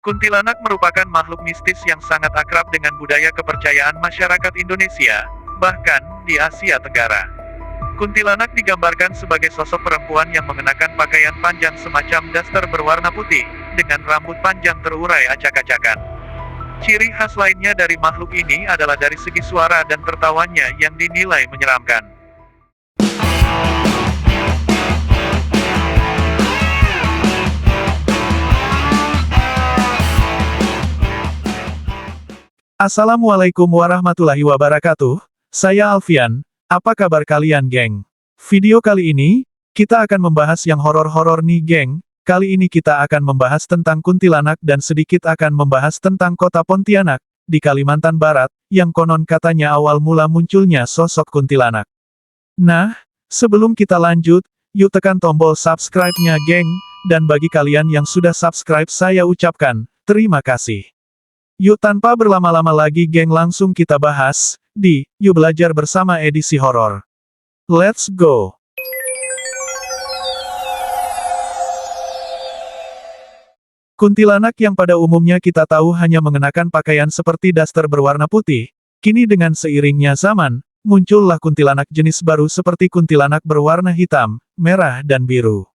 Kuntilanak merupakan makhluk mistis yang sangat akrab dengan budaya kepercayaan masyarakat Indonesia, bahkan di Asia Tenggara. Kuntilanak digambarkan sebagai sosok perempuan yang mengenakan pakaian panjang semacam daster berwarna putih, dengan rambut panjang terurai acak-acakan. Ciri khas lainnya dari makhluk ini adalah dari segi suara dan tertawanya yang dinilai menyeramkan. Assalamualaikum warahmatullahi wabarakatuh, saya Alfian, apa kabar kalian geng? Video kali ini, kita akan membahas yang horor-horor nih geng, kali ini kita akan membahas tentang kuntilanak dan sedikit akan membahas tentang kota Pontianak, di Kalimantan Barat, yang konon katanya awal mula munculnya sosok kuntilanak. Nah, sebelum kita lanjut, yuk tekan tombol subscribe-nya geng, dan bagi kalian yang sudah subscribe saya ucapkan, terima kasih. Yuk tanpa berlama-lama lagi geng langsung kita bahas, di Yuk Belajar Bersama edisi horor. Let's go! Kuntilanak yang pada umumnya kita tahu hanya mengenakan pakaian seperti daster berwarna putih, kini dengan seiringnya zaman, muncullah kuntilanak jenis baru seperti kuntilanak berwarna hitam, merah dan biru.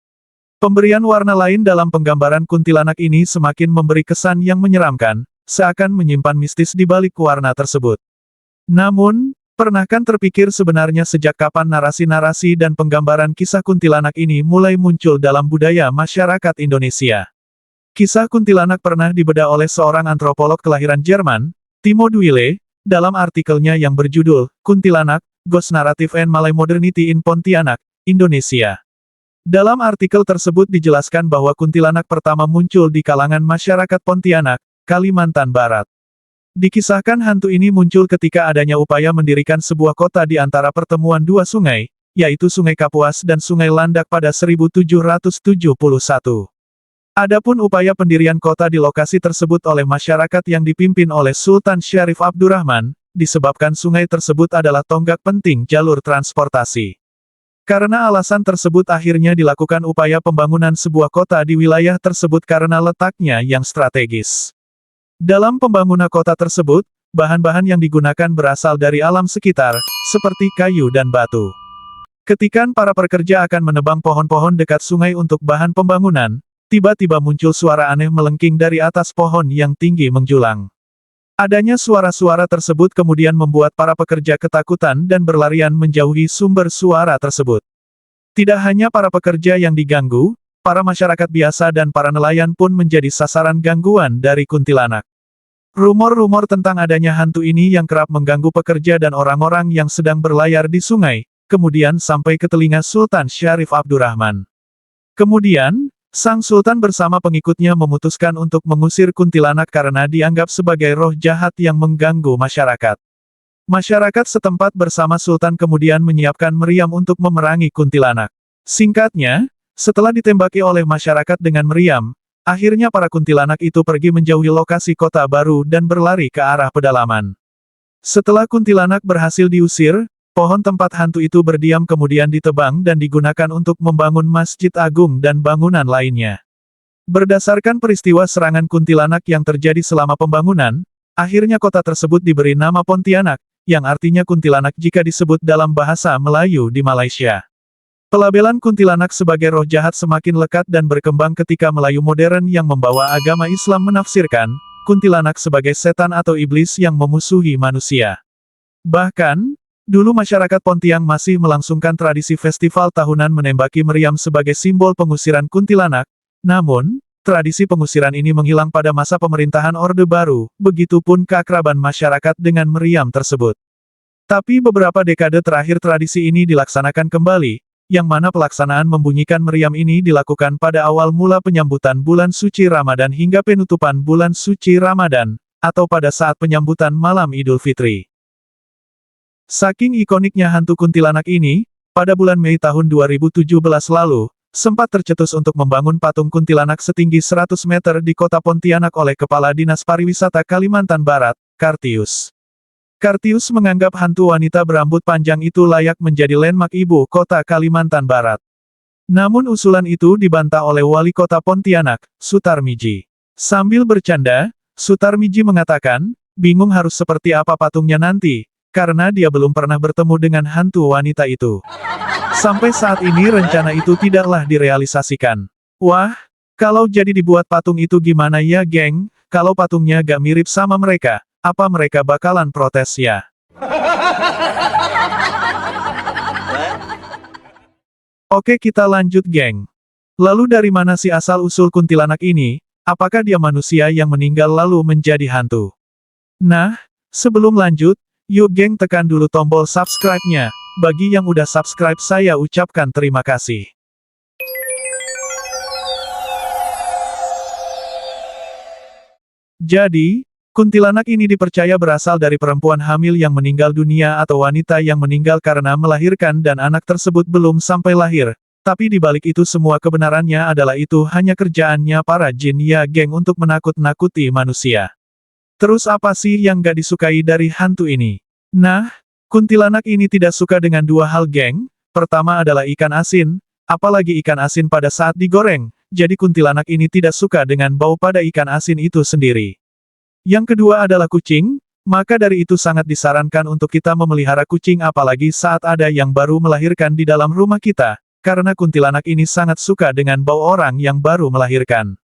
Pemberian warna lain dalam penggambaran kuntilanak ini semakin memberi kesan yang menyeramkan, seakan menyimpan mistis di balik warna tersebut. Namun, pernahkah terpikir sebenarnya sejak kapan narasi-narasi dan penggambaran kisah kuntilanak ini mulai muncul dalam budaya masyarakat Indonesia? Kisah kuntilanak pernah dibedah oleh seorang antropolog kelahiran Jerman, Timo Duille, dalam artikelnya yang berjudul, Kuntilanak, Ghost Narrative and Malay Modernity in Pontianak, Indonesia. Dalam artikel tersebut dijelaskan bahwa kuntilanak pertama muncul di kalangan masyarakat Pontianak, Kalimantan Barat. Dikisahkan hantu ini muncul ketika adanya upaya mendirikan sebuah kota di antara pertemuan dua sungai, yaitu Sungai Kapuas dan Sungai Landak pada 1771. Adapun upaya pendirian kota di lokasi tersebut oleh masyarakat yang dipimpin oleh Sultan Syarif Abdurrahman, disebabkan sungai tersebut adalah tonggak penting jalur transportasi. Karena alasan tersebut akhirnya dilakukan upaya pembangunan sebuah kota di wilayah tersebut karena letaknya yang strategis. Dalam pembangunan kota tersebut, bahan-bahan yang digunakan berasal dari alam sekitar, seperti kayu dan batu. Ketika para pekerja akan menebang pohon-pohon dekat sungai untuk bahan pembangunan, tiba-tiba muncul suara aneh melengking dari atas pohon yang tinggi menjulang. Adanya suara-suara tersebut kemudian membuat para pekerja ketakutan dan berlarian menjauhi sumber suara tersebut. Tidak hanya para pekerja yang diganggu, para masyarakat biasa dan para nelayan pun menjadi sasaran gangguan dari kuntilanak. Rumor-rumor tentang adanya hantu ini yang kerap mengganggu pekerja dan orang-orang yang sedang berlayar di sungai, kemudian sampai ke telinga Sultan Syarif Abdurrahman. Kemudian, sang sultan bersama pengikutnya memutuskan untuk mengusir kuntilanak karena dianggap sebagai roh jahat yang mengganggu masyarakat. Masyarakat setempat bersama sultan kemudian menyiapkan meriam untuk memerangi kuntilanak. Singkatnya, setelah ditembaki oleh masyarakat dengan meriam, akhirnya para kuntilanak itu pergi menjauhi lokasi kota baru dan berlari ke arah pedalaman. Setelah kuntilanak berhasil diusir, pohon tempat hantu itu berdiam kemudian ditebang dan digunakan untuk membangun masjid agung dan bangunan lainnya. Berdasarkan peristiwa serangan kuntilanak yang terjadi selama pembangunan, akhirnya kota tersebut diberi nama Pontianak, yang artinya kuntilanak jika disebut dalam bahasa Melayu di Malaysia. Pelabelan kuntilanak sebagai roh jahat semakin lekat dan berkembang ketika Melayu modern yang membawa agama Islam menafsirkan kuntilanak sebagai setan atau iblis yang memusuhi manusia. Bahkan, dulu masyarakat Pontiang masih melangsungkan tradisi festival tahunan menembaki meriam sebagai simbol pengusiran kuntilanak, namun, tradisi pengusiran ini menghilang pada masa pemerintahan Orde Baru, begitupun keakraban masyarakat dengan meriam tersebut. Tapi beberapa dekade terakhir tradisi ini dilaksanakan kembali, yang mana pelaksanaan membunyikan meriam ini dilakukan pada awal mula penyambutan bulan suci Ramadan hingga penutupan bulan suci Ramadan, atau pada saat penyambutan malam Idul Fitri. Saking ikoniknya hantu kuntilanak ini, pada bulan Mei tahun 2017 lalu, sempat tercetus untuk membangun patung kuntilanak setinggi 100 meter di kota Pontianak oleh Kepala Dinas Pariwisata Kalimantan Barat, Kartius. Kartius menganggap hantu wanita berambut panjang itu layak menjadi landmark ibu kota Kalimantan Barat. Namun usulan itu dibantah oleh Wali Kota Pontianak, Sutarmiji. Sambil bercanda, Sutarmiji mengatakan, bingung harus seperti apa patungnya nanti, karena dia belum pernah bertemu dengan hantu wanita itu. Sampai saat ini rencana itu tidaklah direalisasikan. Wah, kalau jadi dibuat patung itu gimana ya geng? Kalau patungnya gak mirip sama mereka, apa mereka bakalan protes ya? Oke, kita lanjut geng. Lalu dari mana sih asal-usul kuntilanak ini? Apakah dia manusia yang meninggal lalu menjadi hantu? Nah, sebelum lanjut, yuk geng tekan dulu tombol subscribe-nya. Bagi yang udah subscribe saya ucapkan terima kasih. Jadi, kuntilanak ini dipercaya berasal dari perempuan hamil yang meninggal dunia atau wanita yang meninggal karena melahirkan dan anak tersebut belum sampai lahir. Tapi di balik itu semua kebenarannya adalah itu hanya kerjaannya para jin ya geng untuk menakut-nakuti manusia. Terus apa sih yang gak disukai dari hantu ini? Nah, kuntilanak ini tidak suka dengan dua hal geng. Pertama adalah ikan asin, apalagi ikan asin pada saat digoreng. Jadi kuntilanak ini tidak suka dengan bau pada ikan asin itu sendiri. Yang kedua adalah kucing, maka dari itu sangat disarankan untuk kita memelihara kucing apalagi saat ada yang baru melahirkan di dalam rumah kita, karena kuntilanak ini sangat suka dengan bau orang yang baru melahirkan.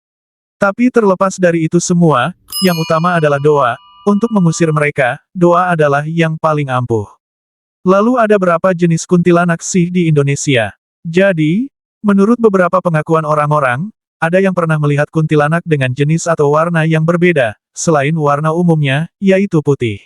Tapi terlepas dari itu semua, yang utama adalah doa. Untuk mengusir mereka, doa adalah yang paling ampuh. Lalu ada berapa jenis kuntilanak sih di Indonesia? Jadi, menurut beberapa pengakuan orang-orang, ada yang pernah melihat kuntilanak dengan jenis atau warna yang berbeda, selain warna umumnya, yaitu putih.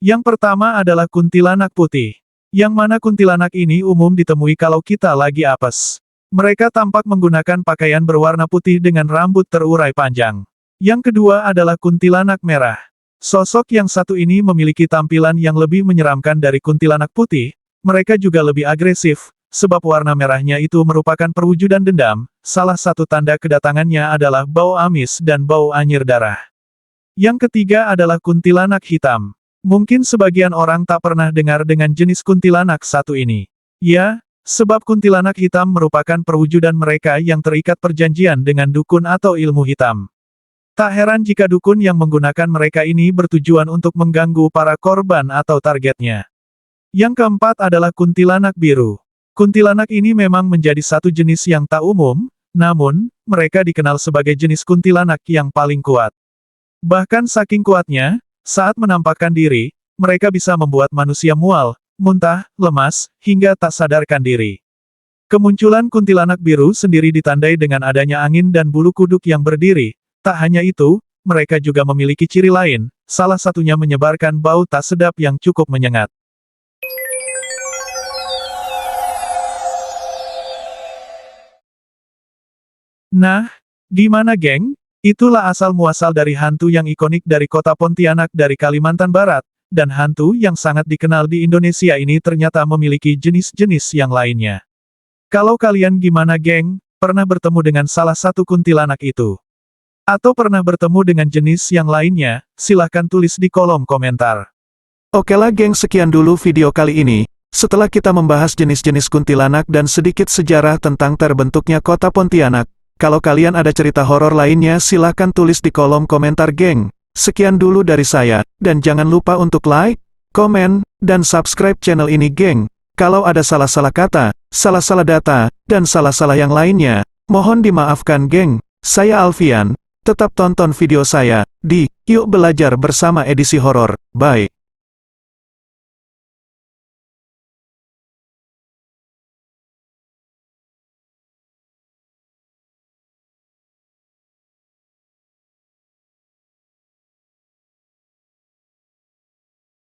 Yang pertama adalah kuntilanak putih. Yang mana kuntilanak ini umum ditemui kalau kita lagi apes. Mereka tampak menggunakan pakaian berwarna putih dengan rambut terurai panjang. Yang kedua adalah kuntilanak merah. Sosok yang satu ini memiliki tampilan yang lebih menyeramkan dari kuntilanak putih. Mereka juga lebih agresif, sebab warna merahnya itu merupakan perwujudan dendam. Salah satu tanda kedatangannya adalah bau amis dan bau anyir darah. Yang ketiga adalah kuntilanak hitam. Mungkin sebagian orang tak pernah dengar dengan jenis kuntilanak satu ini. Ya, sebab kuntilanak hitam merupakan perwujudan mereka yang terikat perjanjian dengan dukun atau ilmu hitam. Tak heran jika dukun yang menggunakan mereka ini bertujuan untuk mengganggu para korban atau targetnya. Yang keempat adalah kuntilanak biru. Kuntilanak ini memang menjadi satu jenis yang tak umum, namun, mereka dikenal sebagai jenis kuntilanak yang paling kuat. Bahkan saking kuatnya, saat menampakkan diri, mereka bisa membuat manusia mual, muntah, lemas, hingga tak sadarkan diri. Kemunculan kuntilanak biru sendiri ditandai dengan adanya angin dan bulu kuduk yang berdiri. Tak hanya itu, mereka juga memiliki ciri lain, salah satunya menyebarkan bau tak sedap yang cukup menyengat. Nah, gimana geng? Itulah asal-muasal dari hantu yang ikonik dari kota Pontianak dari Kalimantan Barat, dan hantu yang sangat dikenal di Indonesia ini ternyata memiliki jenis-jenis yang lainnya. Kalau kalian gimana geng? Pernah bertemu dengan salah satu kuntilanak itu? Atau pernah bertemu dengan jenis yang lainnya? Silahkan tulis di kolom komentar. Oke lah geng, sekian dulu video kali ini. Setelah kita membahas jenis-jenis kuntilanak dan sedikit sejarah tentang terbentuknya kota Pontianak, kalau kalian ada cerita horor lainnya silahkan tulis di kolom komentar geng. Sekian dulu dari saya, dan jangan lupa untuk like, komen, dan subscribe channel ini geng. Kalau ada salah-salah kata, salah-salah data, dan salah-salah yang lainnya, mohon dimaafkan geng. Saya Alfian, tetap tonton video saya, di Yuk Belajar Bersama edisi horor. Bye.